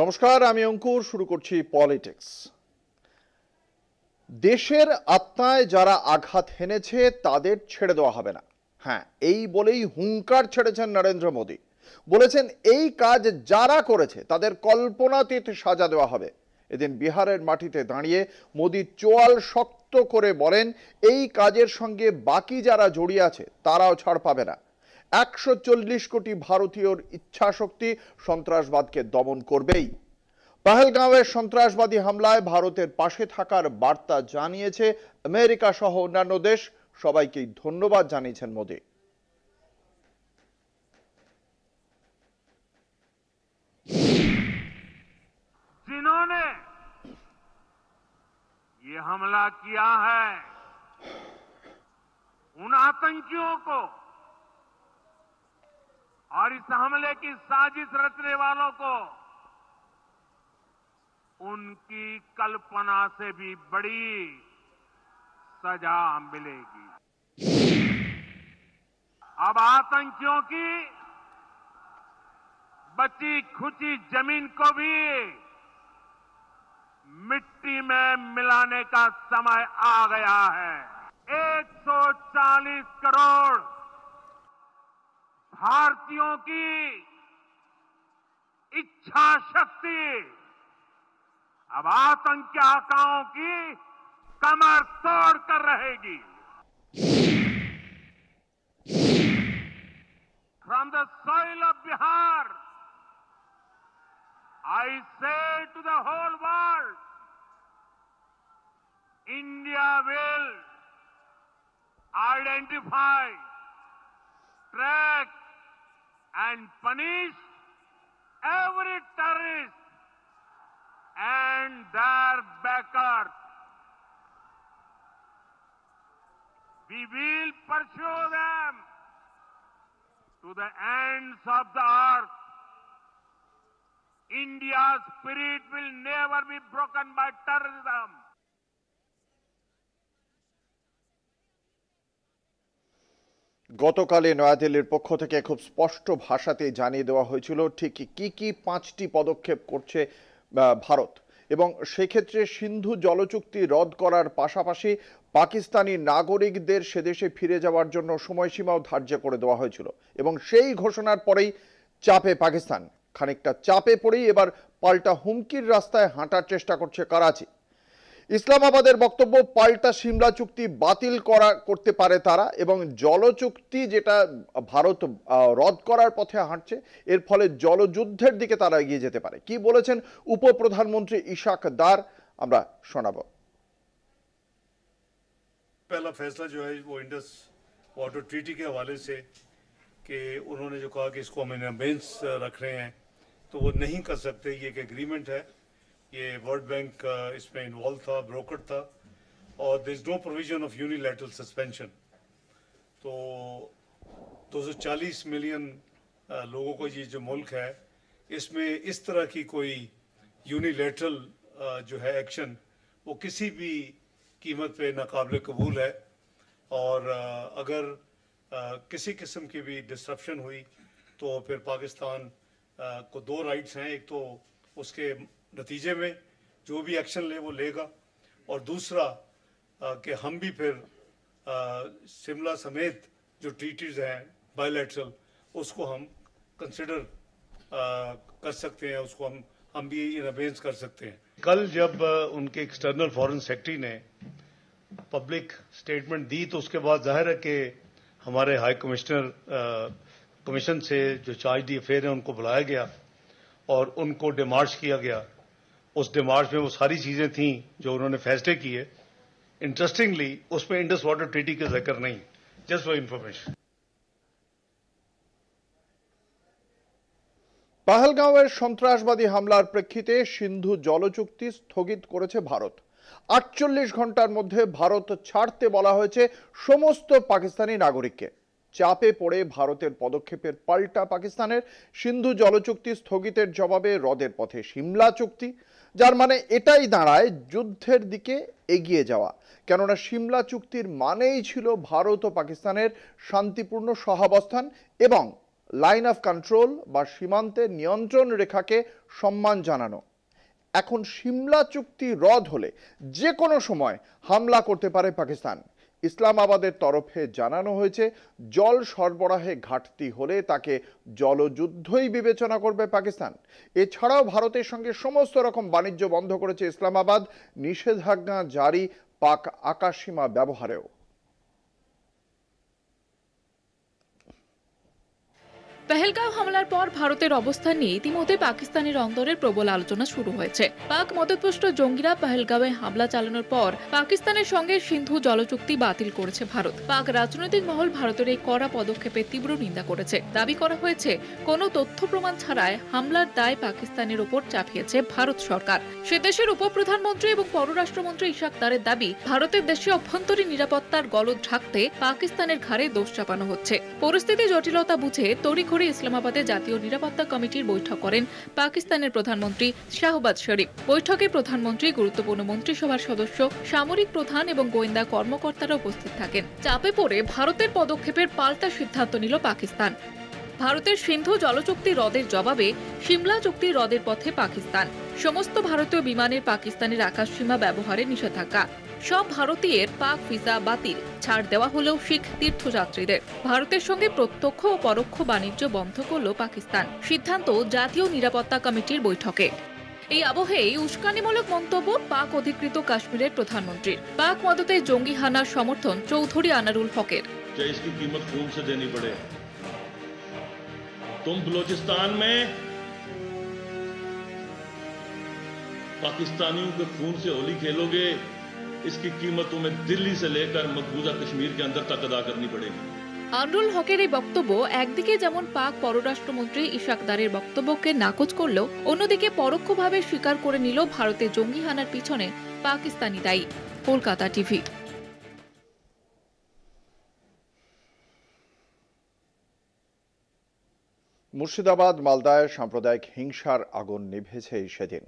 নমস্কার, আমি অঙ্কুর। শুরু করছি পলিটিক্স। দেশের আত্মায় যারা আঘাত হেনেছে তাদের ছেড়ে দেওয়া হবে না। হ্যাঁ, এই বলেই হুঙ্কার ছেড়েছেন নরেন্দ্র মোদী। বলেছেন এই কাজ যারা করেছে তাদের কল্পনাতীত সাজা দেওয়া হবে। এদিন বিহারের মাটিতে দাঁড়িয়ে মোদী চোয়াল শক্ত করে বলেন এই কাজের সঙ্গে বাকি যারা জড়িয়ে আছে তারাও ছাড় পাবে না। 140 কোটি ভারতীয়র ইচ্ছাশক্তি সন্ত্রাসবাদকে দমন করবেই। পহেলগাঁওয়ের সন্ত্রাসবাদী হামলায় ভারতের পাশে থাকার বার্তা জানিয়েছে আমেরিকা সহ অন্যান্য দেশ। সবাইকে ধন্যবাদ জানিয়েছেন মোদী। जिन्होंने ये हमला किया है उन आतंकियों को और इस हमले की साजिश रचने वालों को उनकी कल्पना से भी बड़ी सजा मिलेगी। अब आतंकियों की बची खुची जमीन को भी मिट्टी में मिलाने का समय आ गया है। 140 करोड़ भारतीयों की इच्छा शक्ति अब आतंकी आकाओं की कमर तोड़ कर रहेगी। From the soil of Bihar, I say to the whole world, India will identify, track and punish every terrorist and their backers. We will pursue them to the ends of the earth. India's spirit will never be broken by terrorism. গতকালে নয়াদিল্লির পক্ষ থেকে খুব স্পষ্ট ভাষাতে জানিয়ে দেওয়া হয়েছিল ঠিক কি কি 5টি পদক্ষেপ করছে ভারত, এবং সেক্ষেত্রে সিন্ধু জলচুক্তি রদ করার পাশাপাশি পাকিস্তানি নাগরিকদের সেদেশে ফিরে যাওয়ার জন্য সময়সীমাও ধার্য করে দেওয়া হয়েছিল। এবং সেই ঘোষণার পরেই চাপে পাকিস্তান। খানিকটা চাপে পড়েই এবার পাল্টা হুমকির রাস্তায় হাঁটার চেষ্টা করছে করাচি। ইসলামাবাদের বক্তব্য, পাল্টা সিমলা চুক্তি বাতিল করতে পারে তারা, এবং জলচুক্তি যেটা ভারত রদ করার পথে হাঁটছে এর ফলে জলযুদ্ধের দিকে তারা এগিয়ে যেতে পারে। কি বলেছেন উপপ্রধানমন্ত্রী ইশাক দার, আমরা শোনাবো। पहला फैसला जो है वो इंडस वाटर ट्रीटी के हवाले से कि उन्होंने जो कहा कि इसको हम इन अबेंस रख रहे हैं, तो वो नहीं कर सकते। ये एक एग्रीमेंट है, ये वर्ल्ड बैंक इसमें इन्वॉल्व था, ब्रोकर था, और there is no provision of unilateral suspension. तो 240 मिलियन लोगों को ये जो मुल्क है इसमें इस तरह की कोई यूनिलैटरल जो है एक्शन वो किसी भी कीमत पे नाकाबिल कबूल है। और अगर किसी किस्म की भी डिस्ट्रप्शन हुई तो फिर पाकिस्तान को 2 राइट्स हैं। एक तो उसके नतीजे में जो भी एक्शन ले वो लेगा, और दूसरा कि हम भी फिर शिमला समेत जो ट्रीटीज हैं बायलैटरल उसको हम कंसिडर कर सकते हैं, उसको हम भी इन अबेंस कर सकते हैं। कल जब उनके एक्सटर्नल फॉरेन सेक्रेटरी ने पब्लिक स्टेटमेंट दी तो उसके बाद जाहिर है कि हमारे हाई कमिश्नर कमीशन से जो चार्ज दी अफेयर है उनको बुलाया गया और उनको डिमार्च किया गया। उस डिमार्च में वो सारी चीज़ें थीं जो उन्होंने फैसले किए। इंटरेस्टिंगली उसमें इंडस वाटर ट्रीटी का जिक्र नहीं, जस्ट फॉर इन्फॉर्मेशन। পহেলগাঁওয়ের সন্ত্রাসবাদী হামলার প্রেক্ষিতে সিন্ধু জলচুক্তি স্থগিত করেছে ভারত। 48 ঘন্টার মধ্যে ভারত ছাড়তে বলা হয়েছে সমস্ত পাকিস্তানি নাগরিককে। চাপে পড়ে ভারতের পদক্ষেপের পাল্টা পাকিস্তানের সিন্ধু জলচুক্তি স্থগিতের জবাবে রদের পথে সিমলা চুক্তি, যার মানে এটাই দাঁড়ায় যুদ্ধের দিকে এগিয়ে যাওয়া। কেননা সিমলা চুক্তির মানেই ছিল ভারত ও পাকিস্তানের শান্তিপূর্ণ সহাবস্থান এবং লাইন অফ কন্ট্রোল বা সীমান্তের নিয়ন্ত্রণ রেখাকে সম্মান জানানো। এখন সিমলা চুক্তি রদ হলে যে কোনো সময় হামলা করতে পারে পাকিস্তান। ইসলামাবাদের তরফে জানানো হয়েছে, জল সরবরাহে ঘাটতি হলে তাকে জলযুদ্ধই বিবেচনা করবে পাকিস্তান। এছাড়াও ভারতের সঙ্গে সমস্ত রকম বাণিজ্য বন্ধ করেছে ইসলামাবাদ, নিষেধাজ্ঞা জারি পাক আকাশসীমা ব্যবহারেও। পেহেলগাঁও হামলার পর ভারতের অবস্থান নিয়ে ইতিমধ্যে পাকিস্তানের অন্তরের প্রবল আলোচনা শুরু হয়েছে। পাক মদতপুষ্ট জঙ্গিরা পেহেলগাঁওয়ে হামলা চালানোর পর পাকিস্তানের সঙ্গে সিন্ধু জলচুক্তি বাতিল করেছে ভারত। পাক রাজনৈতিক মহল ভারতের এই কড়া পদক্ষেপের তীব্র নিন্দা করেছে। দাবি করা হয়েছে, কোনো তথ্য প্রমাণ ছাড়াই হামলার দায় পাকিস্তানের উপর চাপিয়েছে ভারত সরকার। সে দেশের উপপ্রধানমন্ত্রী এবং পররাষ্ট্রমন্ত্রী ইশাক দারের দাবি, ভারতের দেশে অভ্যন্তরীণ নিরাপত্তার গলদ ঢাকতে পাকিস্তানের ঘাড়ে দোষ চাপানো হচ্ছে। পরিস্থিতি জটিলতা বুঝে তড়িঘড়ি ইসলামাবাদে জাতীয় নিরাপত্তা কমিটির বৈঠক করেন পাকিস্তানের প্রধানমন্ত্রী শাহবাজ শরীফ। বৈঠকে প্রধানমন্ত্রী, গুরুত্বপূর্ণ মন্ত্রিসভার সদস্য, সামরিক প্রধান এবং গোয়েন্দা কর্মকর্তারা উপস্থিত থাকেন। চাপে পড়ে ভারতের পদক্ষেপের পাল্টা সিদ্ধান্ত নিল পাকিস্তান। ভারতের সিন্ধু জলচুক্তি রদের জবাবে সিমলা চুক্তি রদের পথে পাকিস্তান। সমস্ত ভারতীয় বিমানের পাকিস্তানের আকাশসীমা ব্যবহারে নিষেধাজ্ঞা। সব ভারতীয়ের পাক ভিসা বাতিল। ছাড় দেওয়া হলেও শিখ তীর্থযাত্রীদের। ভারতের সঙ্গে প্রত্যক্ষ ও পরোক্ষ বাণিজ্য বন্ধ করল পাকিস্তান। সিদ্ধান্ত জাতীয় নিরাপত্তা কমিটির বৈঠকে। এই আবহেই উস্কানিমূলক মন্তব্য পাক অধিকৃত কাশ্মীরের প্রধানমন্ত্রীর। পাক মদতে জঙ্গি হানার সমর্থন চৌধুরী আনারুল হকের। तुम बलूचिस्तान में पाकिस्तानियों के खून से होली खेलोगे, इसकी कीमत तुम्हें दिल्ली से लेकर मकबूजा कश्मीर के अंदर तक अदा करनी पड़ेगी। আনারুল হকের এই বক্তব্য একদিকে যেমন পাক পররাষ্ট্রমন্ত্রী ইশাক দারের বক্তব্যকে নাকচ করল, অন্যদিকে পরোক্ষভাবে স্বীকার করে নিল ভারতে জঙ্গি হানার পিছনে পাকিস্তানি দায়ী। কলকাতা টিভি। মুর্শিদাবাদ মালদায় সাম্প্রদায়িক হিংসার আগুন নিভেছে সেদিন।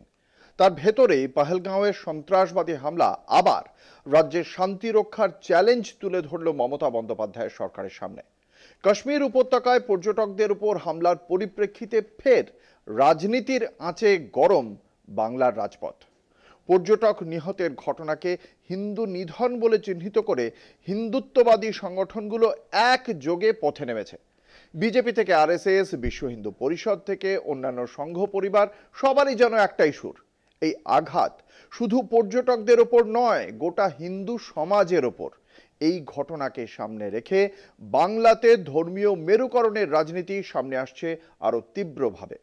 তার ভেতরেই পহেলগাঁওয়ের সন্ত্রাসবাদী হামলা আবার রাজ্যের শান্তি রক্ষার চ্যালেঞ্জ তুলে ধরল মমতা বন্দ্যোপাধ্যায়ের সরকারের সামনে। কাশ্মীর উপত্যকায় পর্যটকদের উপর হামলার পরিপ্রেক্ষিতে ফের রাজনীতির আঁচে গরম বাংলার রাজপথ। পর্যটক নিহতের ঘটনাকে হিন্দু নিধন বলে চিহ্নিত করে হিন্দুত্ববাদী সংগঠনগুলো একযোগে পথে নেমেছে। বিজেপি থেকে আরএসএস, বিশ্ব হিন্দু পরিষদ থেকে অন্যান্য সংঘ পরিবার, সবারই যেন একটাই সুর, এই আঘাত শুধু পর্যটকদের ওপর নয়, গোটা হিন্দু সমাজের ওপর। এই ঘটনাকে সামনে রেখে বাংলাতে ধর্মীয় মেরুকরণের রাজনীতি সামনে আসছে আরো তীব্রভাবে।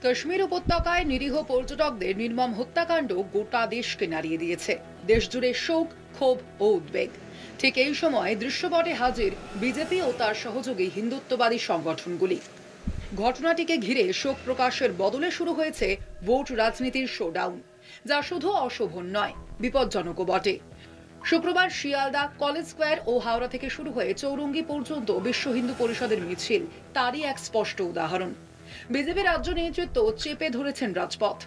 কাশ্মীর উপত্যকায় নিরীহ পর্যটকদের নির্মম হত্যাকাণ্ড গোটা দেশকে নাড়িয়ে দিয়েছে। দেশজুড়ে শোক, ক্ষোভ ও উদ্বেগ। ঠিক এই সময় দৃশ্যপটে হাজির বিজেপি ও তার সহযোগী হিন্দুত্ববাদী সংগঠনগুলি। ঘটনাটিকে ঘিরে শোক প্রকাশের বদলে শুরু হয়েছে ভোট রাজনীতির শোডাউন, যা শুধু অশোভন নয়, বিপজ্জনকও বটে। শুক্রবার শিয়ালদা, কলেজ স্কোয়ার ও হাওড়া থেকে শুরু হয়ে চৌরঙ্গি পর্যন্ত বিশ্ব হিন্দু পরিষদের মিছিল তারই এক স্পষ্ট উদাহরণ। বিজেপি রাজ্য নেতৃত্ব চেপে ধরেছেন রাজপথ।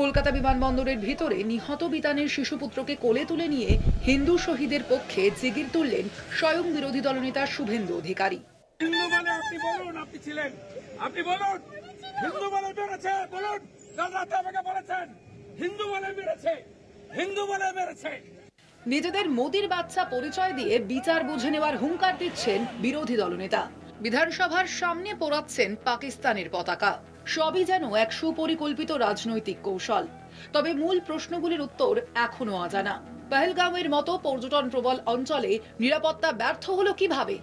কলকাতা বিমানবন্দরের ভিতরে নিহত বিতানের শিশুপুত্রকে কোলে তুলে নিয়ে হিন্দু শহীদের পক্ষে জিগির তুললেন স্বয়ং বিরোধী দলনেতা শুভেন্দু অধিকারী। হিন্দু বলে আপনি বলুন, আপনি ছিলেন, আপনি বলুন হিন্দু বলে মেরেছে, বলুন কাল রাতে আমাকে বলেছেন হিন্দু বলে মেরেছে, হিন্দু বলে মেরেছে। নিজেদের মোদির বাচ্চা পরিচয় দিয়ে বিচার বুঝে নেওয়ার হুঙ্কার দিচ্ছেন বিরোধী দলনেতা। বিধানসভার সামনে পোড়াচ্ছেন পাকিস্তানের পতাকা। সবই যেন এক সুপরিকল্পিত রাজনৈতিক কৌশল। তবে মূল প্রশ্নগুলির উত্তর এখনো অজানা। পহেলগাঁওয়ের মতো পর্যটন প্রবল অঞ্চলে নিরাপত্তা ব্যর্থ হলো কিভাবে?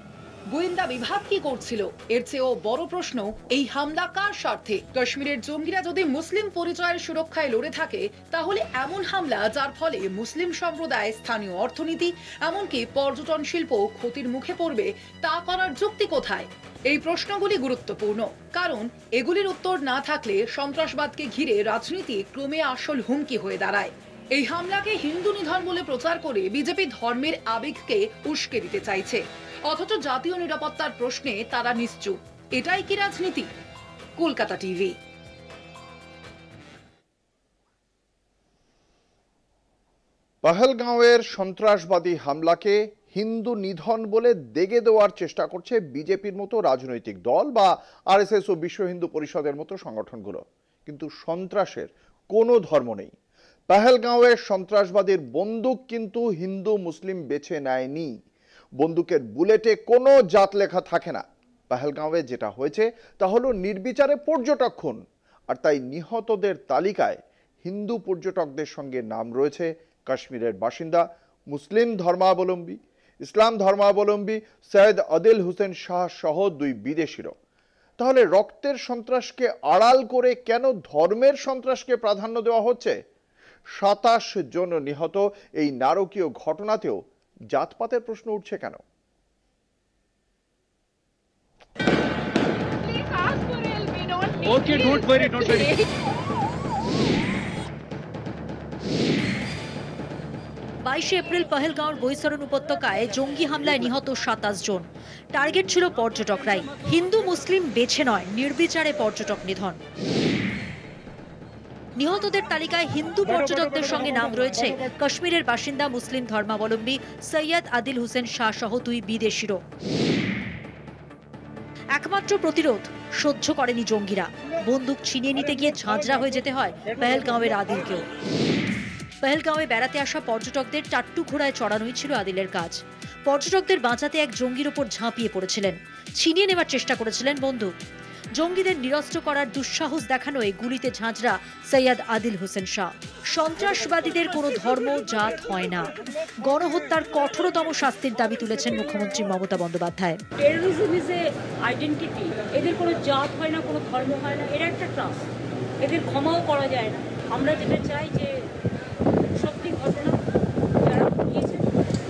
গোয়েন্দা বিভাগ কি করছিল? এর চেয়েও বড় প্রশ্ন, এই হামলা কার স্বার্থে? কাশ্মীরের জঙ্গিরা যদি মুসলিম পরিচয়ের সুরক্ষায় লড়ে থাকে, তাহলে এমন হামলা যার ফলে মুসলিম সম্প্রদায়, স্থানীয় অর্থনীতি, এমনকি পর্যটন শিল্প ক্ষতির মুখে পড়বে, তা করার যুক্তি কোথায়? এই প্রশ্নগুলি গুরুত্বপূর্ণ, কারণ এগুলির উত্তর না থাকলে সন্ত্রাসবাদকে ঘিরে রাজনীতি ক্রমে আসল হুমকি হয়ে দাঁড়ায়। এই হামলাকে হিন্দু নিধন বলে প্রচার করে বিজেপি ধর্মের আবেগকে উস্কে দিতে চাইছে, অথচ জাতীয় নিরাপত্তার প্রশ্নে তারা নিশ্চুপ। এটাই কি রাজনীতি? কলকাতা টিভি। পহেলগাঁওয়ের সন্ত্রাসবাদী হামলাকে হিন্দু নিধন বলে দেগে দেওয়ার চেষ্টা করছে বিজেপির মতো রাজনৈতিক দল বা আরএসএস ও বিশ্ব হিন্দু পরিষদের মতো সংগঠনগুলো। কিন্তু সন্ত্রাসের কোনো ধর্ম নেই। পহেলগাঁওয়ের সন্ত্রাসবাদীর বন্দুক কিন্তু হিন্দু মুসলিম বেছে নেয়নি। বন্দুকের বুলেটে কোনো জাত লেখা থাকে না। পহেলগাঁওয়ে যেটা হয়েছে তা হলো নির্বিচারে পর্যটক খুন, আর তাই নিহতদের তালিকায় হিন্দু পর্যটকদের সঙ্গে নাম রয়েছে কাশ্মীরের বাসিন্দা, মুসলিম ধর্মাবলম্বী, ইসলাম ধর্মাবলম্বী সৈয়দ আদিল হোসেন শাহ সহ 2 বিদেশিরও। তাহলে রক্তের সন্ত্রাসকে আড়াল করে কেন ধর্মের সন্ত্রাসকে প্রাধান্য দেওয়া হচ্ছে? 27 জন নিহত এই নারকীয় ঘটনাতেও জাতপাতের প্রশ্ন উঠছে কেন? Okay, don't worry. 22 এপ্রিল পহেলগাঁওর বৈতরণ উপত্যকায় জঙ্গি হামলায় নিহত 27 জন। টার্গেট ছিল পর্যটকরাই। হিন্দু মুসলিম বেছে নয়, নির্বিচারে পর্যটক নিধন। নিহতদের তালিকায় হিন্দু পর্যটকদের সঙ্গে নাম রয়েছে কাশ্মীরের বাসিন্দা মুসলিম ধর্মাবলম্বী সৈয়দ আদিল হোসেন শাহ সহ 2 বিদেশিরও। একমাত্র প্রতিরোধ সহ্য করেনি জঙ্গিরা। বন্দুক ছিনিয়ে নিতে গিয়ে ঝাঁঝরা হয়ে যেতে হয় পহেলগাঁওয়ের আদিলকেও। পহেলগাঁওয়ে বেড়াতে আসা পর্যটকদের টাট্টু ঘোড়ায় চড়ানোই ছিল আদিলের কাজ। পর্যটকদের বাঁচাতে এক জঙ্গির ওপর ঝাঁপিয়ে পড়েছিলেন, ছিনিয়ে নেবার চেষ্টা করেছিলেন বন্দুক। জঙ্গিদের নিরস্ত্র করার দুঃসাহস দেখানোয় গুলিতে ঝাঁঝরা সৈয়দ আদিল হোসেন শাহ। সন্ত্রাসবাদীদের কোনো ধর্ম জাত হয় না। গণহত্যার কঠোরতম শাস্তির দাবি তুলেছেন মুখ্যমন্ত্রী Mamata Bandyopadhyay. Terrorism is a identity. এদের কোনো জাত হয় না, কোনো ধর্ম হয় না, এরা একটা ট্রাস্ট। এদের ক্ষমাও করা যায় না। আমরা যেটা চাই যে সত্যি ঘটনা যারা ঘটিয়েছে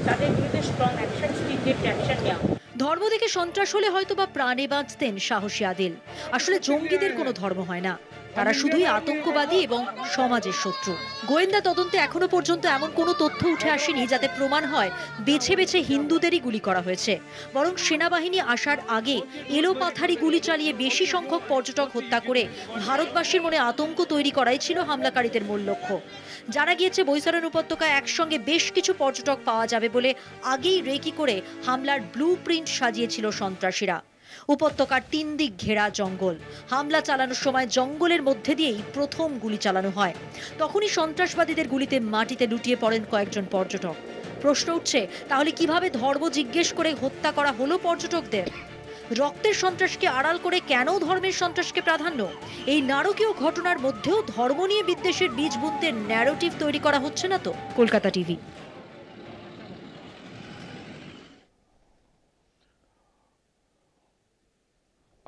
তাদের বিরুদ্ধে স্ট্রং অ্যাকশন, স্ট্রিক্ট অ্যাকশন নেওয়া। ধর্ম থেকে সন্ত্রাস হলে হয়তো বা প্রাণে বাঁচতেন সাহসী আদিল। আসলে জঙ্গিদের কোনো ধর্ম হয় না, তারা শুধুই আতঙ্কবাদী এবং সমাজের শত্রু। গোয়েন্দা তদন্তে এখনো পর্যন্ত এমন কোনো তথ্য উঠে আসেনি যাতে প্রমাণ হয় বেছে বেছে হিন্দুদেরই গুলি করা হয়েছে। বরং সেনাবাহিনী আসার আগে এলোপাথারি গুলি চালিয়ে বেশি সংখ্যক পর্যটক হত্যা করে ভারতবাসীর মনে আতঙ্ক তৈরি করাই ছিল হামলাকারীদের মূল লক্ষ্য। জানা গিয়েছে বৈতরণ উপত্যকায় একসঙ্গে বেশ কিছু পর্যটক পাওয়া যাবে বলে আগেই রেকি করে হামলার ব্লু প্রিন্ট সাজিয়েছিল সন্ত্রাসীরা। উপত্যকার 3 দিক ঘেরা জঙ্গল। হামলা চালানোর সময় জঙ্গলের মধ্যে দিয়েই প্রথম গুলি চালানো হয়। তখনই সন্ত্রাসবাদীদের গুলিতে মাটিতে লুটিয়ে পড়েন কয়েকজন পর্যটক। প্রশ্ন উঠছে, তাহলে কিভাবে ধর্ম জিজ্ঞেস করে হত্যা করা হলো পর্যটকদের? রক্তের সন্ত্রাসকে আড়াল করে কেন ধর্মের সন্ত্রাসকে প্রাধান্য? এই নারকীয় ঘটনার মধ্যেও ধর্ম নিয়ে বিদ্বেষের বীজ বুনতে ন্যারেটিভ তৈরি করা হচ্ছে না তো? কলকাতা টিভি।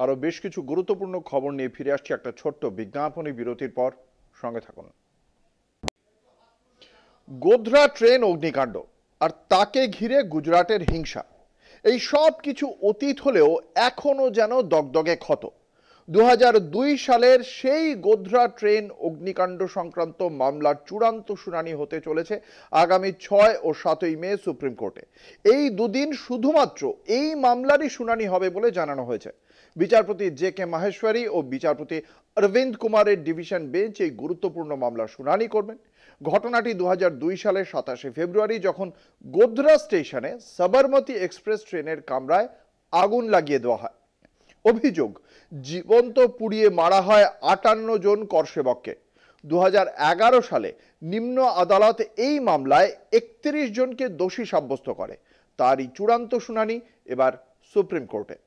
আরো বেশ কিছু গুরুত্বপূর্ণ খবর নিয়ে ফিরে আসছি একটা ছোট্ট বিজ্ঞাপনী বিরতির পর। সঙ্গে থাকুন। গোধরা ট্রেন অগ্নিকাণ্ড আর তাকে ঘিরে গুজরাটের হিংসা, এই সব কিছু অতীত হলেও এখনো যেন দগদগে ক্ষত। 2002 সালের সেই গোধরা ট্রেন অগ্নিকাণ্ড সংক্রান্ত মামলার চূড়ান্ত শুনানি হতে চলেছে আগামী 6 ও 7 মে সুপ্রিম কোর্টে। এই দুদিন শুধুমাত্র এই মামলারই শুনানি হবে বলে জানানো হয়েছে। বিচারপতি JK মাহেশ্বরী ও বিচারপতি অরবিন্দ কুমারের ডিভিশন বেঞ্চ এই গুরুত্বপূর্ণ মামলার শুনানি করবেন। ঘটনাটি 2002 সালের 27 ফেব্রুয়ারি যখন গোধরা স্টেশনে সবরমতী এক্সপ্রেস ট্রেনের কামরায় আগুন লাগিয়ে দেওয়া হয়। অভিযোগ, জীবন্ত পুড়িয়ে মারা হয় 58 জন করসেবককে। 2011 সালে নিম্ন আদালত এই মামলায় 31 জনকে দোষী সাব্যস্ত করে। তারই চূড়ান্ত শুনানি এবার সুপ্রিম কোর্টে।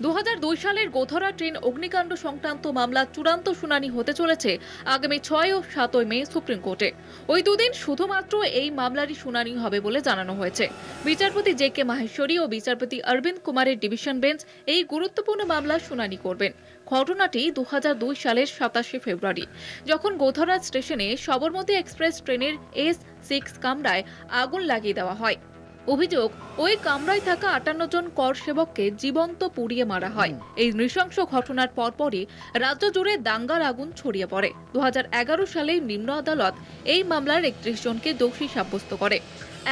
2002 সালের গোধরা ট্রেন অগ্নিকাণ্ড সংক্রান্ত মামলা চূড়ান্ত শুনানি হতে চলেছে আগামী 6 ও 7 মে সুপ্রিম কোর্টে। ওই দুদিন শুধুমাত্র এই মামলারই শুনানি হবে বলে জানানো হয়েছে। বিচারপতি JK মাহেশ্বরী ও বিচারপতি অরবিন্দ কুমারের ডিভিশন বেঞ্চ এই গুরুত্বপূর্ণ মামলার শুনানি করবেন। ঘটনাটি 2002 সালের 27 ফেব্রুয়ারি যখন গোধরা স্টেশনে সবরমতী এক্সপ্রেস ট্রেনের S6 কামরায় আগুন লাগিয়ে দেওয়া হয়। অভিযোগ, ওই কামরায় থাকা 58 জন কর সেবককে জীবন্ত পুড়িয়ে মারা হয়। এই নৃশংস ঘটনার পরপরই রাজ্য জুড়ে দাঙ্গার আগুন ছড়িয়ে পড়ে। 2011 সালে নিম্ন আদালত এই মামলার 31 জনকে দোষী সাব্যস্ত করে।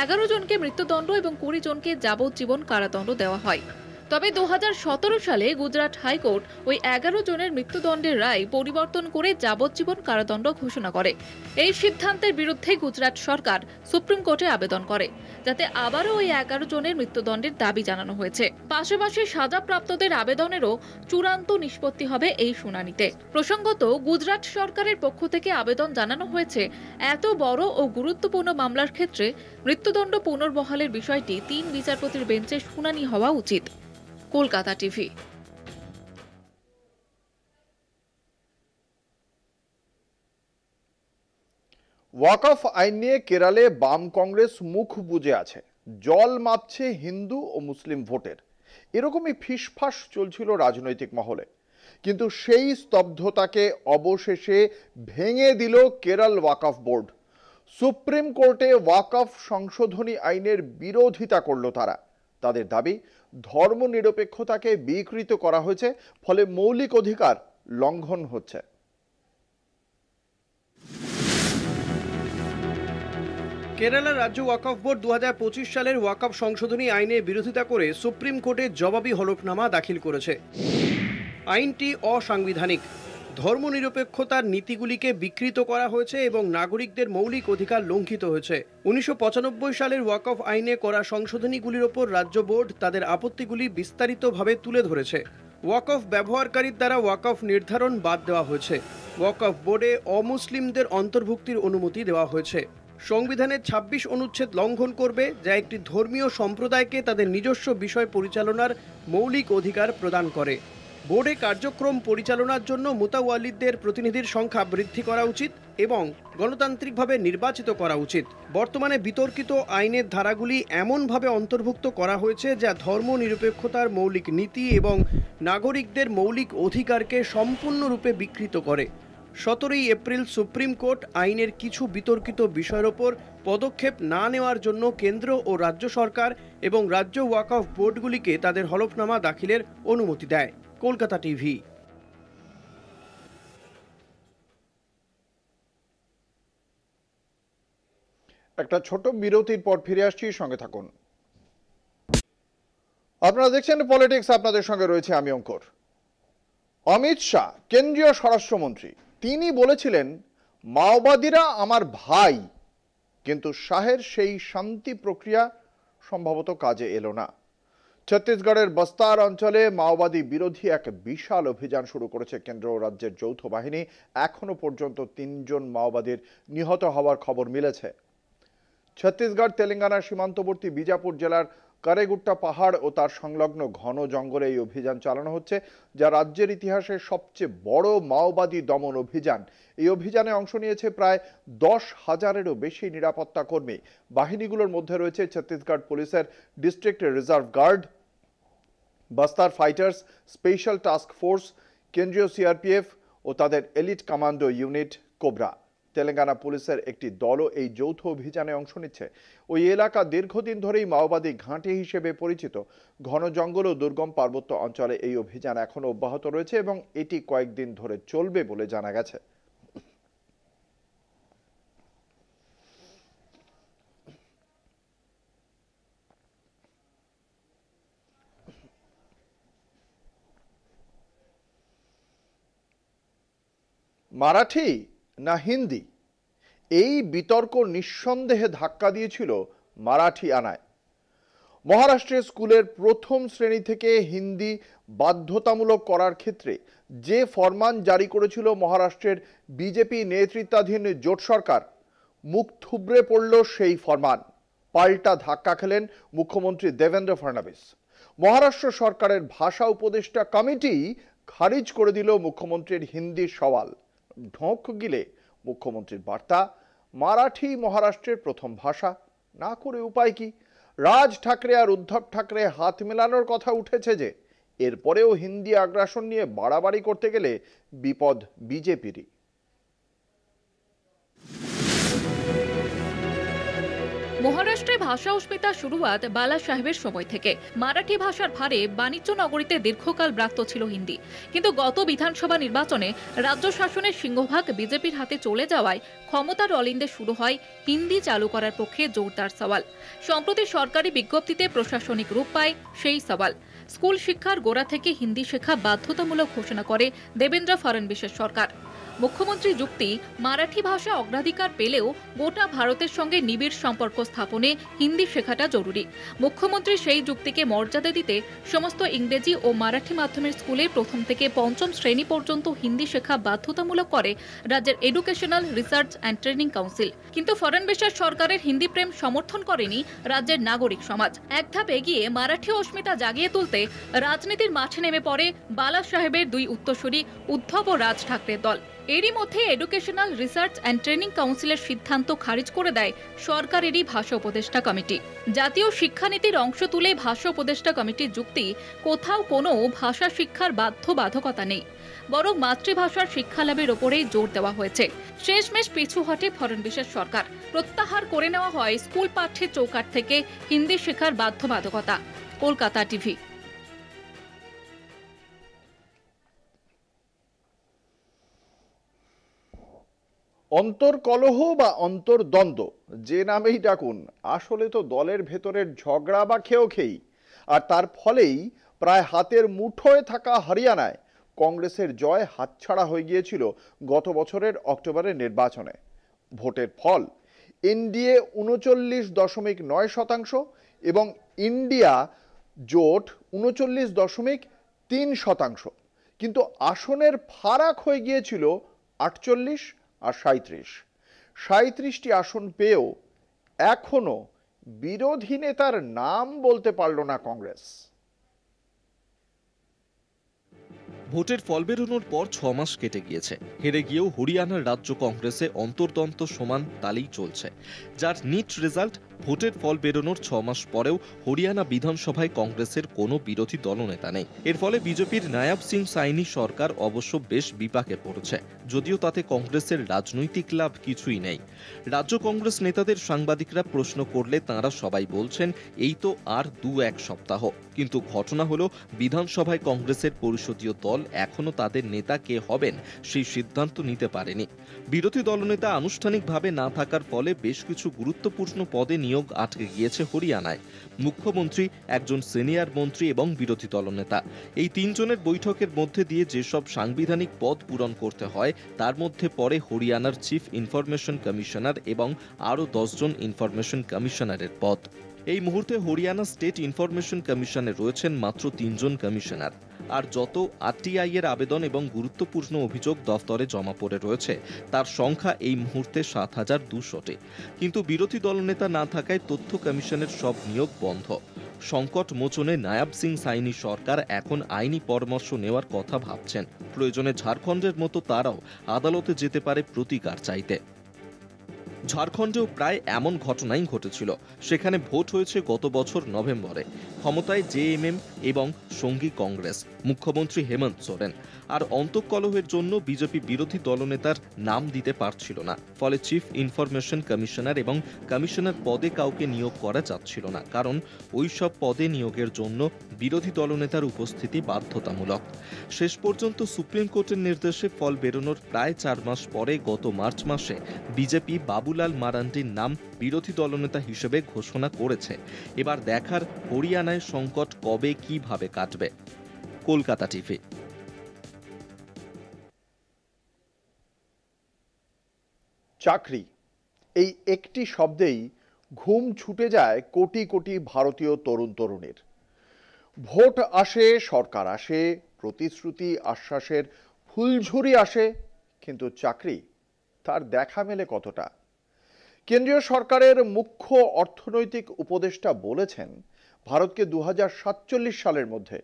11 জনকে মৃত্যুদণ্ড এবং 20 জনকে যাবজ্জীবন কারাদণ্ড দেওয়া হয়। তবে 2017 সালে গুজরাট হাইকোর্ট ওই 11 জনের মৃত্যুদণ্ডের রায় পরিবর্তন করে যাবজ্জীবন কারাদণ্ড ঘোষণা করে। এই সিদ্ধান্তের বিরুদ্ধে গুজরাট সরকার সুপ্রিম কোর্টে আবেদন করে, যাতে আবারও ওই 11 জনের মৃত্যুদণ্ডের দাবি জানানো হয়েছে। পাশাপাশি সাজাপ্রাপ্তদের আবেদনেরও চূড়ান্ত নিষ্পত্তি হবে এই শুনানিতে। প্রসঙ্গত, গুজরাট সরকারের পক্ষ থেকে আবেদন জানানো হয়েছে, এত বড় ও গুরুত্বপূর্ণ মামলার ক্ষেত্রে মৃত্যুদণ্ড পুনর্বহালের বিষয়টি 3 বিচারপতির বেঞ্চে শুনানি হওয়া উচিত। কলকাতা টিভি। ওয়াকফ আইন নিয়ে কেরালে বাম কংগ্রেস মুখ বুজে আছে, জল মাপছে হিন্দু ও মুসলিম ভোটের, এরকমই ফিসফাস চলছিল রাজনৈতিক মহলে। কিন্তু সেই স্তব্ধতাকে অবশেষে ভেঙে দিল কেরল ওয়াকফ বোর্ড। সুপ্রিম কোর্টে ওয়াকফ সংশোধনী আইনের বিরোধিতা করল তারা। তাদের দাবি, ধর্মনিরপেক্ষতাকে বিকৃত করা হয়েছে, ফলে মৌলিক অধিকার লঙ্ঘন হচ্ছে। কেরালা রাজ্য ওয়াকফ বোর্ড 2025 সালের ওয়াকফ সংশোধনী আইনের বিরোধিতা করে সুপ্রিম কোর্টে জবাবি হলফনামা দাখিল করেছে। আইনটি অসাংবিধানিক, ধর্মনিরপেক্ষতার নীতিগুলিকে বিকৃত করা হয়েছে এবং নাগরিকদের মৌলিক অধিকার লঙ্ঘিত হয়েছে। 1995 সালের ওয়াকফ আইনে করা সংশোধনীগুলির ওপর রাজ্য বোর্ড তাদের আপত্তিগুলি বিস্তারিতভাবে তুলে ধরেছে। ওয়াকফ ব্যবহারকারীর দ্বারা ওয়াকফ নির্ধারণ বাদ দেওয়া হয়েছে। ওয়াকফ বোর্ডে অমুসলিমদের অন্তর্ভুক্তির অনুমতি দেওয়া হয়েছে। সংবিধানের 26 অনুচ্ছেদ লঙ্ঘন করবে, যা একটি ধর্মীয় সম্প্রদায়কে তাদের নিজস্ব বিষয় পরিচালনার মৌলিক অধিকার প্রদান করে। বোর্ডে কার্যক্রম পরিচালনার জন্য মুতাওয়াল্লিদের প্রতিনিধির সংখ্যা বৃদ্ধি করা উচিত এবং গণতান্ত্রিকভাবে নির্বাচিত করা উচিত। বর্তমানে বিতর্কিত আইনের ধারাগুলি এমনভাবে অন্তর্ভুক্ত করা হয়েছে যা ধর্মনিরপেক্ষতার মৌলিক নীতি এবং নাগরিকদের মৌলিক অধিকারকে সম্পূর্ণরূপে বিকৃত করে। 17 এপ্রিল সুপ্রিম কোর্ট আইনের কিছু বিতর্কিত বিষয়ের ওপর পদক্ষেপ না নেওয়ার জন্য কেন্দ্র ও রাজ্য সরকার এবং রাজ্য ওয়াকফ বোর্ডগুলিকে তাদের হলফনামা দাখিলের অনুমতি দেয়। কলকাতা টিভি। একটা ছোট বিরতির পর ফিরে আসছি, সঙ্গে থাকুন। আপনারা দেখছেন পলিটিক্স, আপনাদের সঙ্গে রয়েছে আমি অঙ্কুর। অমিত শাহ, কেন্দ্রীয় স্বরাষ্ট্রমন্ত্রী, তিনি বলেছিলেন মাওবাদীরা আমার ভাই, কিন্তু শাহের সেই শান্তি প্রক্রিয়া সম্ভবত কাজে এলো না। ছত্তিশগড়ের বস্তার অঞ্চলে মাওবাদী বিরোধী এক বিশাল অভিযান শুরু করেছে কেন্দ্র ও রাজ্যের যৌথ বাহিনী। এখনো পর্যন্ত 3 জন মাওবাদীর নিহত হওয়ার খবর মিলেছে। ছত্তিশগড় তেলেঙ্গানার সীমান্তবর্তী বিজাপুর জেলার কারেগুট্টা পাহাড় ও তার সংলগ্ন ঘন জঙ্গলে এই অভিযান চালানো হচ্ছে, যা রাজ্যের ইতিহাসে সবচেয়ে বড় মাওবাদী দমন অভিযান। এই অভিযানে অংশ নিয়েছে প্রায় 10,000-এরও বেশি নিরাপত্তা কর্মী। বাহিনীগুলোর মধ্যে রয়েছে ছত্তিশগড় পুলিশের ডিস্ট্রিক্ট রিজার্ভ গার্ড, বস্তার ফাইটার্স, স্পেশাল টাস্ক ফোর্স, কেন্দ্রীয় সিআরপিএফ ও তাদের elite commando unit cobra. Telangana পুলিশের একটি দলও এই যৌথ অভিযানে অংশ নিচ্ছে। ওই এলাকা দীর্ঘদিন ধরেই মাওবাদী ঘাঁটি হিসেবে পরিচিত। ঘন জঙ্গল ও দুর্গম পার্বত্য অঞ্চলে এই অভিযান এখনো অব্যাহত রয়েছে এবং এটি কয়েকদিন ধরে চলবে বলে জানা গেছে। মারাঠি না হিন্দি, এই বিতর্ক নিঃসন্দেহে ধাক্কা দিয়েছিল মারাঠি আনায়। মহারাষ্ট্রের স্কুলের প্রথম শ্রেণী থেকে হিন্দি বাধ্যতামূলক করার ক্ষেত্রে যে ফরমান জারি করেছিল মহারাষ্ট্রের বিজেপি নেতৃত্বাধীন জোট সরকার, মুখ থুবড়ে পড়ল সেই ফরমান। পাল্টা ধাক্কা খেলেন মুখ্যমন্ত্রী দেবেন্দ্র ফডনবিস। মহারাষ্ট্র সরকারের ভাষা উপদেষ্টা কমিটি খারিজ করে দিল মুখ্যমন্ত্রীর হিন্দি সওয়াল। ঢোক গিলে মুখ্যমন্ত্রীর বার্তা, মারাঠি মহারাষ্ট্রের প্রথম ভাষা, না করে উপায় কি? রাজ ঠাকরে আর উদ্ধব ঠাকরে হাত মেলানোর কথা উঠেছে যে, এরপরেও হিন্দি আগ্রাসন নিয়ে বাড়াবাড়ি করতে গেলে বিপদ বিজেপিরই। মহারাষ্ট্রে ভাষা অস্মিতার শুরুয়াত বালা সাহেবের সময় থেকে। মারাঠি ভাষার ভারে বাণিজ্য নগরীতে দীর্ঘকাল ব্রাত্য ছিল হিন্দি, কিন্তু গত বিধানসভা নির্বাচনে রাজ্য শাসনের সিংহভাগ বিজেপির হাতে চলে যাওয়ায় ক্ষমতার অলিন্দে শুরু হয় হিন্দি চালু করার পক্ষে জোরদার সওয়াল। সম্প্রতি সরকারি বিজ্ঞপ্তিতে প্রশাসনিক রূপ পায় সেই সওয়াল। স্কুল শিক্ষার গোড়া থেকে হিন্দি শেখা বাধ্যতামূলক ঘোষণা করে দেবেন্দ্র ফডনবিসের সরকার। মুখ্যমন্ত্রী যুক্তি, মারাঠি ভাষা অগ্রাধিকার পেলেও গোটা ভারতের সঙ্গে নিবিড় সম্পর্ক স্থাপনে হিন্দি শেখাটা জরুরি। মুখ্যমন্ত্রী সেই যুক্তিকে মর্যাদা দিতে সমস্ত ইংরেজি ও মারাঠি মাধ্যমের স্কুলে প্রথম থেকে পঞ্চম শ্রেণী পর্যন্ত হিন্দি শেখা বাধ্যতামূলক করে রাজ্যের educational research and training council. কিন্তু ফডনবিসের সরকারের হিন্দি প্রেম সমর্থন করেনি রাজ্যের নাগরিক সমাজ। এক ধাপ এগিয়ে মারাঠি অস্মিতা জাগিয়ে তুলতে রাজনীতির মাঠে নেমে পড়ে বালা সাহেবের দুই উত্তরসূরি উদ্ধব ও রাজ ঠাকরের দল। এরই মধ্যে এডুকেশনাল রিসার্চ অ্যান্ড ট্রেনিং কাউন্সিলের সিদ্ধান্ত খারিজ করে দেয় সরকারেরই ভাষা উপদেষ্টা কমিটি। জাতীয় শিক্ষানীতির অংশ তুলে ভাষা উপদেষ্টা কমিটির যুক্তি, কোথাও কোনো ভাষা শিক্ষার বাধ্যবাধকতা নেই, বরং মাতৃভাষার শিক্ষালাভের ওপরেই জোর দেওয়া হয়েছে। শেষমেশ পিছু হটে ফডনবিসের সরকার। প্রত্যাহার করে নেওয়া হয় স্কুল পাঠ্যের চৌকাঠ থেকে হিন্দি শেখার বাধ্যবাধকতা। কলকাতা টিভি। অন্তর্কলহ বা অন্তর্দ্বন্দ্ব যে নামেই ডাকুন, আসলে তো দলের ভেতরের ঝগড়া বা খেয়েই। আর তার ফলেই প্রায় হাতের মুঠোয় থাকা হরিয়ানায় কংগ্রেসের জয় হাতছাড়া হয়ে গিয়েছিল গত বছরের অক্টোবরের নির্বাচনে। ভোটের ফল এনডিএ 39.9% এবং ইন্ডিয়া জোট 39.3%, কিন্তু আসনের ফারাক হয়ে গিয়েছিল 48 আর 37টি আসন পেয়েও এখনো বিরোধী নেতার নাম বলতে পারল না কংগ্রেস। ভোটের ফল বেরোনোর পর 6 মাস কেটে গিয়েছে। হেরে গিয়েও হরিয়ানার রাজ্য কংগ্রেসে অন্তর্দ্বন্দ্ব সমান তালেই চলছে, যার নিট রেজাল্ট ভোটের ফল বেরোনোর 6 মাস পরেও হরিয়ানা বিধানসভায় কংগ্রেসের কোনো বিরোধী দলনেতা নেই। এর ফলে বিজেপির নায়াব সিং সাইনি সরকার অবশ্য বেশ বিপাকে পড়েছে, যদিও তাতে কংগ্রেসের রাজনৈতিক লাভ কিছুই নেই। রাজ্য কংগ্রেস নেতাদের সাংবাদিকরা প্রশ্ন করলে তাঁরা সবাই বলছেন এই তো আর 2-1 সপ্তাহ, কিন্তু ঘটনা হলো বিধানসভায় কংগ্রেসের পরিষদীয় দল এখনো তাদের নেতা কে হবেন সেই সিদ্ধান্ত নিতে পারেনি। বিরোধী দলনেতা আনুষ্ঠানিকভাবে না থাকার ফলে বেশ কিছু গুরুত্বপূর্ণ পদে নিয়োগ আটকে গিয়েছে হরিয়ানায়। মুখ্যমন্ত্রী, একজন সিনিয়র মন্ত্রী এবং বিরোধী দলনেতা, এই 3 জনের বৈঠকের মধ্যে দিয়ে যেসব সাংবিধানিক পদ পূরণ করতে হয় তার মধ্যে পড়ে হরিয়ানার চিফ ইনফরমেশন কমিশনার এবং আরও 10 জন ইনফরমেশন কমিশনারের পদ। এই মুহূর্তে হরিয়ানা স্টেট ইনফরমেশন কমিশনে রয়েছেন মাত্র 3 জন কমিশনার। আর যত আরটিআই এর আবেদন এবং গুরুত্বপূর্ণ অভিযোগ দফতরে জমা পড়ে রয়েছে তার সংখ্যা এই মুহূর্তে 7200টি। কিন্তু বিরোধী দলনেতা না থাকায় তথ্য কমিশনের সব নিয়োগ বন্ধ। সংকট মোচনে নায়াব সিং সাইনি সরকার এখন আইনি পরামর্শ নেওয়ার কথা ভাবছেন। প্রয়োজনে ঝাড়খণ্ডের মতো তারাও আদালতে যেতে পারে প্রতিকার চাইতে। ঝাড়খণ্ডেও প্রায় এমন ঘটনাই ঘটেছিল। সেখানে ভোট হয়েছে গত বছর নভেম্বরে। ক্ষমতায় জেএমএম এবং সঙ্গী কংগ্রেস, মুখ্যমন্ত্রী হেমন্ত সোরেন। আর অন্তঃকলহের জন্য বিজেপি বিরোধী দলনেতার নাম দিতে পারছিল না। ফলে চিফ ইনফরমেশন কমিশনার এবং কমিশনার পদে কাউকে নিয়োগ করা যাচ্ছিল না, কারণ ওই সব পদে নিয়োগের জন্য বিরোধী দলনেতার উপস্থিতি বাধ্যতামূলক। শেষ পর্যন্ত সুপ্রিম কোর্টের নির্দেশে ফল বেরোনোর প্রায় 4 মাস পরে গত মার্চ মাসে বিজেপি বাবুলাল মারান্ডির নাম বিরোধী দলনেতা হিসেবে ঘোষণা করেছে। এবার দেখার হরিয়ানায় সংকট কবে কিভাবে কাটবে। কলকাতা টিভি। চাকরি, এই একটি শব্দেই ঘুম ছুটে যায় কোটি কোটি ভারতীয় তরুণ তরুণীর। ভোট আসে, সরকার আসে, প্রতিশ্রুতি আশ্বাসের ফুলঝুরি আসে, কিন্তু চাকরি তার দেখা মেলে কতটা? কেন্দ্রীয় সরকারের মুখ্য অর্থনৈতিক উপদেষ্টা বলেছেন, ভারতকে 2047 সালের মধ্যে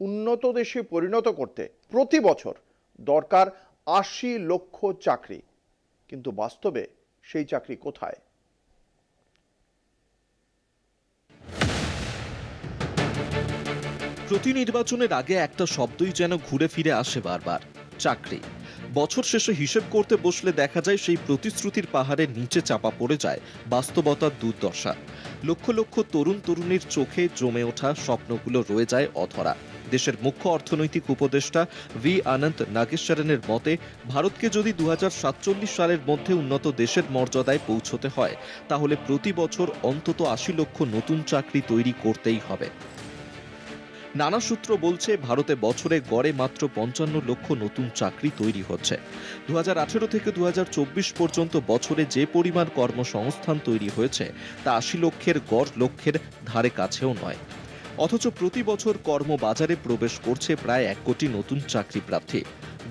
উন্নত দেশে পরিণত করতে প্রতি বছর দরকার 80 লক্ষ চাকরি। কিন্তু বাস্তবে সেই চাকরি কোথায়? প্রতি নির্বাচনের আগে একটা শব্দই যেন ঘুরে ফিরে আসে বারবার, চাকরি। বছর শেষে হিসেব করতে বসলে দেখা যায় সেই প্রতিশ্রুতির পাহাড়ের নিচে চাপা পড়ে যায় বাস্তবতার দুর্দশা। লক্ষ লক্ষ তরুণ তরুণীর চোখে জমে ওঠা স্বপ্নগুলো রয়ে যায় অধরা। দেশের মুখ্য অর্থনৈতিক উপদেষ্টা ভি আনন্ত নাগেশ্বরনের মতে, ভারতকে যদি 2047 সালের মধ্যে উন্নত দেশের মর্যাদায় পৌঁছতে হয় তাহলে প্রতি বছর অন্তত 80 লক্ষ নতুন চাকরি তৈরি করতেই হবে। নানা সূত্র বলছে ভারতে বছরে গড়ে মাত্র 55 লক্ষ নতুন চাকরি তৈরি হচ্ছে। 2018 থেকে 2024 পর্যন্ত বছরে যে পরিমাণ কর্মসংস্থান তৈরি হয়েছে তা 80 লক্ষের গড় লক্ষ্যের ধারে কাছেও নয়। অথচ প্রতি বছর কর্মবাজারে প্রবেশ করছে প্রায় 1 কোটি নতুন চাকরি প্রার্থী।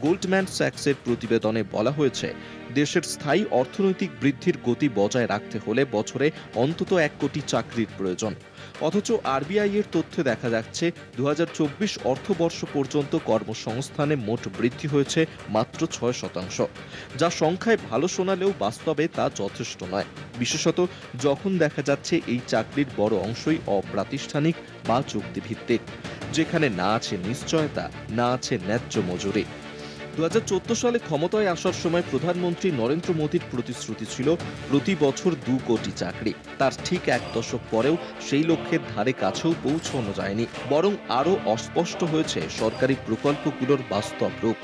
গোল্ডম্যান স্যাক্সের প্রতিবেদনে বলা হয়েছে, দেশের স্থায়ী অর্থনৈতিক বৃদ্ধির গতি বজায় রাখতে হলে বছরে অন্তত 1 কোটি চাকরির প্রয়োজন। অথচ আরবিআই এর তথ্যে দেখা যাচ্ছে 2024 অর্থবর্ষ পর্যন্ত কর্মসংস্থানে মোট বৃদ্ধি হয়েছে মাত্র 6%, যা সংখ্যায় ভালো শোনালেও বাস্তবে তা যথেষ্ট নয়। বিশেষত যখন দেখা যাচ্ছে এই চাকরির বড় অংশই অপ্রাতিষ্ঠানিক বা চুক্তিভিত্তিক, যেখানে না আছে নিশ্চয়তা, না আছে ন্যায্য মজুরি। 2014 সালে ক্ষমতায় আসার সময় প্রধানমন্ত্রী নরেন্দ্র মোদীর প্রতিশ্রুতি ছিল প্রতি বছর 2 কোটি চাকরি। তার ঠিক 1 দশক পরেও সেই লক্ষ্যের ধারে কাছেও পৌঁছানো যায়নি, বরং আরও অস্পষ্ট হয়েছে সরকারি প্রকল্পগুলোর বাস্তব রূপ।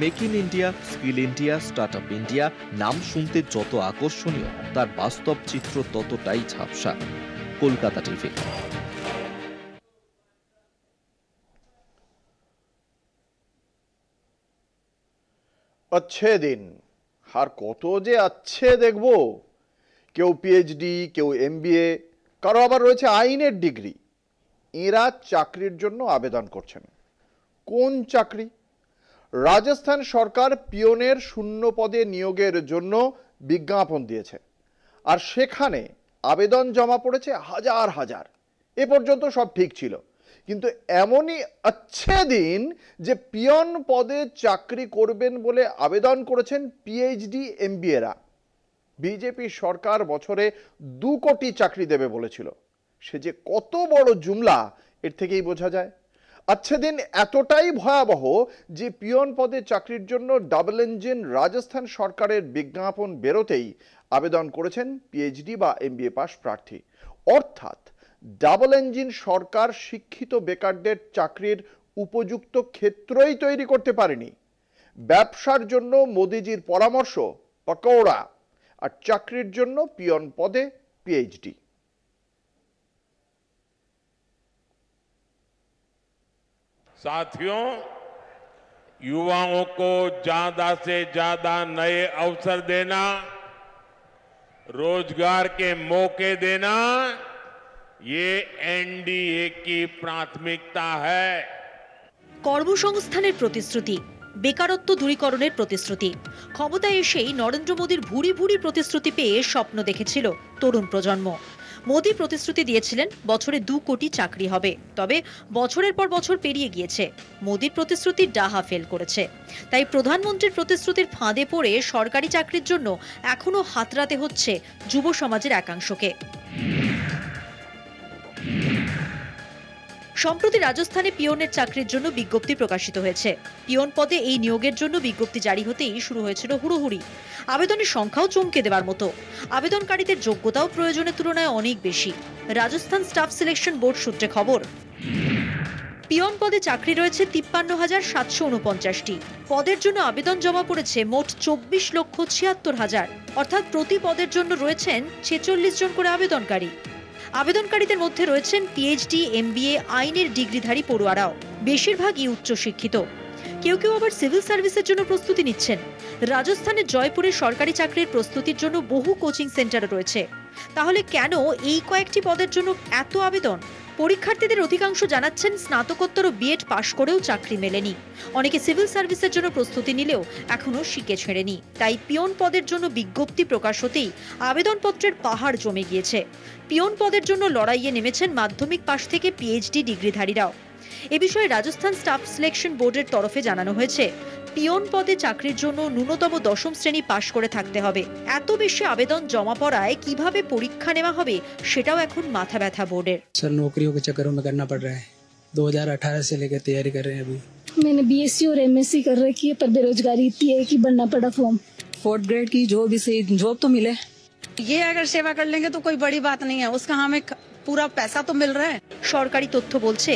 Make in India, skill India, start up India নাম শুনতে যত আকর্ষণীয়, তার বাস্তব চিত্র ততটাই ঝাপসা। কলকাতা টিভি। अच्छे दिन আর কত যে আছে দেখব, কেউ পিএইচডি, কেউ এমবিএ, কারো আবার রয়েছে আইনের ডিগ্রি। এরা চাকরির জন্য আবেদন করছেন। কোন চাকরি? রাজস্থান সরকার পিয়নের শূন্য পদে নিয়োগের জন্য বিজ্ঞাপন দিয়েছে, আর সেখানে আবেদন জমা পড়েছে হাজার হাজার। এ পর্যন্ত সব ঠিক ছিল, কিন্তু এমনই अच्छे দিন যে পিয়ন পদে চাকরি করবেন বলে আবেদন করেছেন পিএইচডি এমবিএরা। বিজেপি সরকার বছরে 2 কোটি চাকরি দেবে বলেছিল। সে যে কত বড় জুমলা এর থেকেই বোঝা যায়। अच्छे দিন এতটাই ভয়াবহ যে পিয়ন পদে চাকরির জন্য ডাবল ইঞ্জিন রাজস্থান সরকারের বিজ্ঞাপন বেরোতেই আবেদন করেছেন পিএইচডি বা এমবিএ পাস প্রার্থী। অর্থাৎ ডাবল ইঞ্জিন সরকার শিক্ষিত বেকারদের চাকরির উপযুক্ত ক্ষেত্রই তৈরি করতে পারেনি। ব্যবসার জন্য মোদিজির পরামর্শ পকৌড়া, আর চাকরির জন্য পিয়ন পদে পিএইচডি। साथियों, युवाओं को ज्यादा से ज्यादा नए अवसर देना, रोजगार के मौके देना, ये एनडीए की प्राथमिकता है। কর্মসংস্থানের প্রতিশ্রুতি, বেকারত্ব দূরীকরণের প্রতিশ্রুতি, ক্ষমতায় এসেই নরেন্দ্র মোদীর ভুরি ভুরি প্রতিশ্রুতি পেয়ে স্বপ্ন দেখেছিল তরুণ প্রজন্ম। মোদী প্রতিশ্রুতি দিয়েছিলেন বছরে 2 কোটি চাকরি হবে, তবে বছরের পর বছর পেরিয়ে গিয়েছে, মোদীর প্রতিশ্রুতি ডাহা ফেল করেছে। তাই প্রধানমন্ত্রীর প্রতিশ্রুতির ফাঁদে পড়ে সরকারি চাকরির জন্য এখনো হাতড়াতে হচ্ছে যুব সমাজের একাংশকে। সম্প্রতি রাজস্থানে পিয়নের চাকরির জন্য বিজ্ঞপ্তি প্রকাশিত হয়েছে। পিয়ন পদে এই নিয়োগের জন্য বিজ্ঞপ্তি জারি হতেই শুরু হয়েছিল হুড়োহুড়ি। আবেদনের সংখ্যাও চমকে দেওয়ার মতো। আবেদনকারীদের যোগ্যতাও প্রয়োজনের তুলনায় অনেক বেশি। রাজস্থান স্টাফ সিলেকশন বোর্ড সূত্রে খবর, পিয়ন পদে চাকরি রয়েছে 53,749টি। পদের জন্য আবেদন জমা পড়েছে মোট 24,76,000, অর্থাৎ প্রতি পদের জন্য রয়েছেন 46 জন করে আবেদনকারী। আবেদনকারীদের মধ্যে রয়েছেন পিএইচডি, এমবিএ, আইনের ডিগ্রিধারী পড়ুয়ারাও, বেশিরভাগই উচ্চশিক্ষিত। কেউ কেউ আবার সিভিল সার্ভিসের জন্য প্রস্তুতি নিচ্ছেন। রাজস্থানের জয়পুরে সরকারি চাকরির প্রস্তুতির জন্য বহু কোচিং সেন্টার রয়েছে। তাহলে কেন এই কয়েকটি পদের জন্য এত আবেদন? পরীক্ষার্থীদের অধিকাংশ জানাচ্ছেন স্নাতকোত্তর ও বিএড পাশ করেও চাকরি মেলেনি। অনেকে সিভিল সার্ভিসের জন্য প্রস্তুতি নিলেও এখনো শিকে ছেড়েনি। তাই পিয়ন পদের জন্য বিজ্ঞপ্তি প্রকাশ হতেই আবেদনপত্রের পাহাড় জমে গিয়েছে। পিয়ন পদের জন্য লড়াইয়ে নেমেছেন মাধ্যমিক পাশ থেকে পিএইচডি ডিগ্রিধারীরাও। এ বিষয়ে রাজস্থান স্টাফ সিলেকশন বোর্ডের তরফে জানানো হয়েছে, পিয়ন পদে চাকরির জন্য ন্যূনতম 10ম শ্রেণী পাশ করে থাকতে হবে। এত বেশি আবেদন জমা পড়ায় কিভাবে পরীক্ষা নেওয়া হবে সেটাও এখন মাথা ব্যথা বোর্ডের। सर नौकरियों के चक्करों में करना पड़ रहा है। 2018 से लेकर तैयारी कर रहे हैं अभी। मैंने बीएससी और एमएससी कर रखी है, पर बेरोजगारी इतनी है कि भरना पड़ा फॉर्म। 4th ग्रेड की जो भी सही जॉब तो मिले, ये अगर सेवा कर लेंगे तो कोई बड़ी बात नहीं है, उसका हमें पूरा पैसा तो मिल रहा है। সরকারি তথ্য বলছে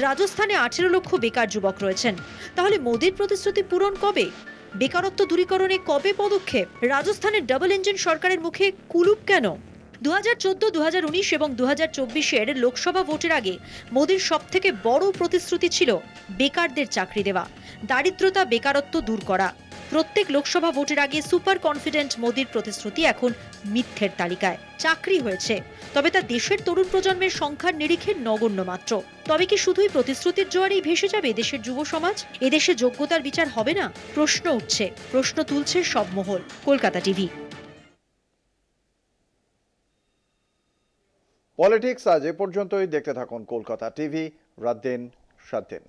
রাজস্থানে 18 লক্ষ বেকার যুবক রয়েছেন। তাহলে মোদীর প্রতিশ্রুতি পূরণ কবে? বেকারত্ব দূরীকরণে কবে পদক্ষেপ? রাজস্থানের ডাবল ইঞ্জিন সরকারের মুখে কুলুপ কেন? 2014, 2019 এবং 2024-এর লোকসভা ভোটের আগে মোদির সবথেকে বড় প্রতিশ্রুতি ছিল বেকারদের চাকরি দেওয়া, দারিদ্রতা বেকারত্ব দূর করা। প্রত্যেক লোকসভা ভোটের আগে সুপার কনফিডেন্ট মোদির প্রতিশ্রুতি এখন মিথ্যের তালিকায়। চাকরি হয়েছে, তবে তা দেশের তরুণ প্রজন্মের সংখ্যার নিরিখে নগণ্য মাত্র। তবে কি শুধুই প্রতিশ্রুতির জোয়ারেই ভেসে যাবে দেশের যুব সমাজ? এদেশে যোগ্যতার বিচার হবে না? প্রশ্ন উঠছে, প্রশ্ন তুলছে সব মহল। কলকাতা টিভি। পলিটিক্স আজ এ পর্যন্তই। দেখতে থাকুন কলকাতা টিভি। রাত দিন 7 দিন।